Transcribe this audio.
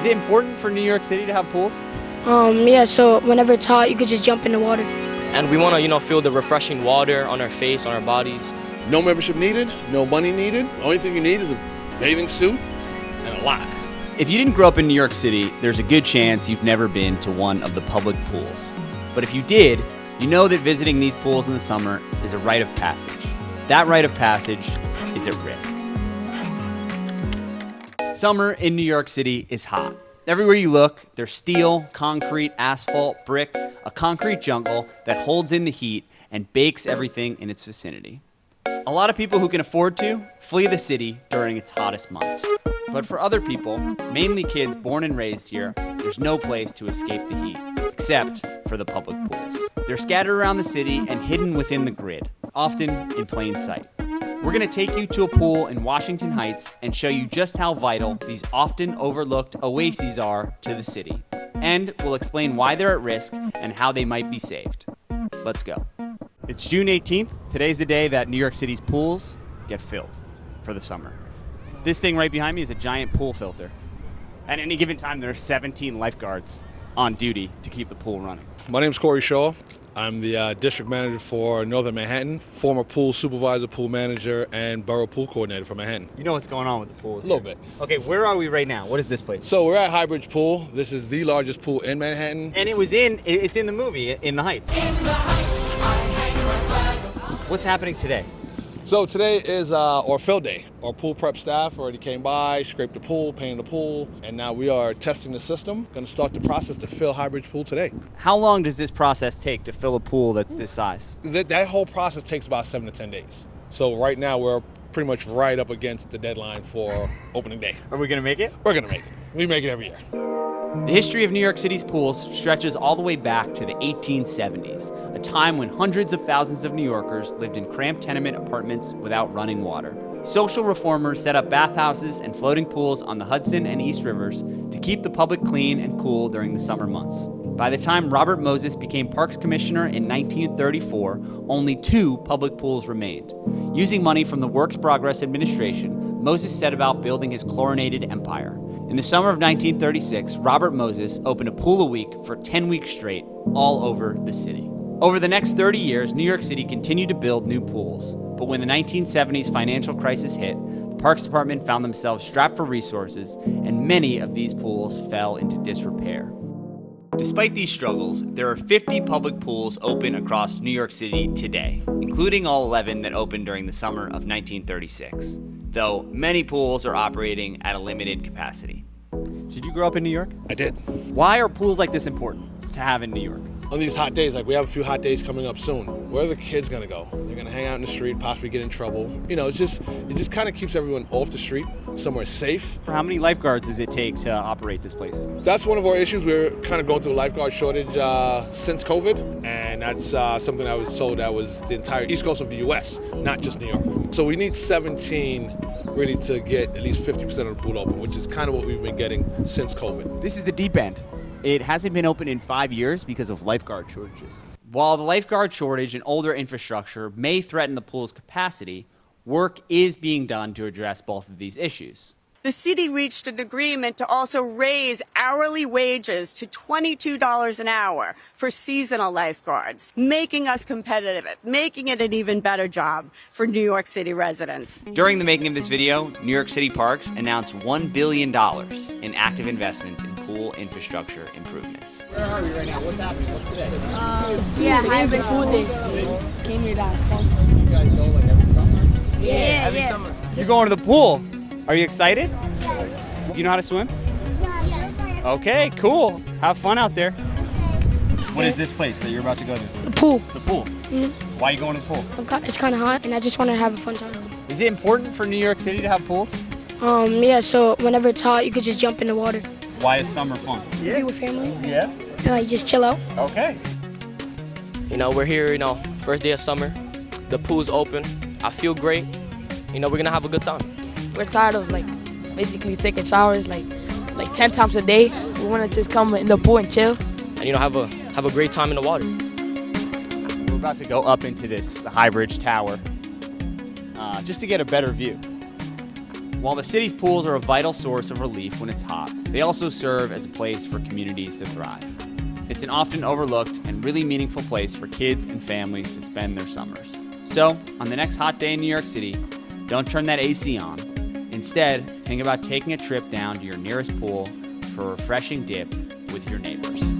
Is it important for New York City to have pools? Yeah, so whenever it's hot, you could just jump in the water. And we want to, feel the refreshing water on our face, on our bodies. No membership needed, no money needed. The only thing you need is a bathing suit and a lot. If you didn't grow up in New York City, there's a good chance you've never been to one of the public pools. But if you did, you know that visiting these pools in the summer is a rite of passage. That rite of passage is at risk. Summer in New York City is hot. Everywhere you look, there's steel, concrete, asphalt, brick, a concrete jungle that holds in the heat and bakes everything in its vicinity. A lot of people who can afford to flee the city during its hottest months. But for other people, mainly kids born and raised here, there's no place to escape the heat, except for the public pools. They're scattered around the city and hidden within the grid, often in plain sight. We're going to take you to a pool in Washington Heights and show you just how vital these often overlooked oases are to the city. And we'll explain why they're at risk and how they might be saved. Let's go. It's June 18th. Today's the day that New York City's pools get filled for the summer. This thing right behind me is a giant pool filter. At any given time, there are 17 lifeguards on duty to keep the pool running. My name's Corey Shaw. I'm the district manager for Northern Manhattan, former pool supervisor, pool manager, and borough pool coordinator for Manhattan. You know what's going on with the pools? A little bit. Okay, where are we right now? What is this place? So we're at Highbridge Pool. This is the largest pool in Manhattan. And it's in the movie, In the Heights. What's happening today? So today is our fill day. Our pool prep staff already came by, scraped the pool, painted the pool, and now we are testing the system. Going to start the process to fill Highbridge Pool today. How long does this process take to fill a pool that's this size? That whole process takes about 7 to 10 days. So right now we're pretty much right up against the deadline for opening day. Are we going to make it? We're going to make it. We make it every year. The history of New York City's pools stretches all the way back to the 1870s, a time when hundreds of thousands of New Yorkers lived in cramped tenement apartments without running water. Social reformers set up bathhouses and floating pools on the Hudson and East Rivers to keep the public clean and cool during the summer months. By the time Robert Moses became Parks Commissioner in 1934, only 2 public pools remained. Using money from the Works Progress Administration, Moses set about building his chlorinated empire. In the summer of 1936, Robert Moses opened a pool a week for 10 weeks straight, all over the city. Over the next 30 years, New York City continued to build new pools. But when the 1970s financial crisis hit, the Parks Department found themselves strapped for resources, and many of these pools fell into disrepair. Despite these struggles, there are 50 public pools open across New York City today, including all 11 that opened during the summer of 1936. Though many pools are operating at a limited capacity. Did you grow up in New York? I did. Why are pools like this important to have in New York? On these hot days, like we have a few hot days coming up soon, where are the kids gonna go? They're gonna hang out in the street, possibly get in trouble. It just kind of keeps everyone off the street, somewhere safe. How many lifeguards does it take to operate this place? That's one of our issues. We're kind of going through a lifeguard shortage since COVID, and that's something I was told that was the entire East Coast of the U.S., not just New York. So we need 17 really to get at least 50% of the pool open, which is kind of what we've been getting since COVID. This is the deep end. It hasn't been open in 5 years because of lifeguard shortages. While the lifeguard shortage and older infrastructure may threaten the pool's capacity, work is being done to address both of these issues. The city reached an agreement to also raise hourly wages to $22 an hour for seasonal lifeguards, making us competitive, making it an even better job for New York City residents. During the making of this video, New York City Parks announced $1 billion in active investments in pool infrastructure improvements. Where are we right now? What's happening? What's today? Today's the pool day. Came here to have fun. You guys go like every summer? Yeah, every summer. You're going to the pool. Are you excited? You know how to swim? Yeah. Okay, cool. Have fun out there. What is this place that you're about to go to? The pool. The pool? Mm-hmm. Why are you going to the pool? It's kind of hot, and I just want to have a fun time. Is it important for New York City to have pools? Yeah, so whenever it's hot, you could just jump in the water. Why is summer fun? Be with family. Yeah? And you just chill out. Okay. We're here, first day of summer. The pool's open. I feel great. We're going to have a good time. We're tired of basically taking showers like 10 times a day. We wanted to come in the pool and chill. And have a great time in the water. We're about to go up into the Highbridge Tower, just to get a better view. While the city's pools are a vital source of relief when it's hot, they also serve as a place for communities to thrive. It's an often overlooked and really meaningful place for kids and families to spend their summers. So, on the next hot day in New York City, don't turn that AC on. Instead, think about taking a trip down to your nearest pool for a refreshing dip with your neighbors.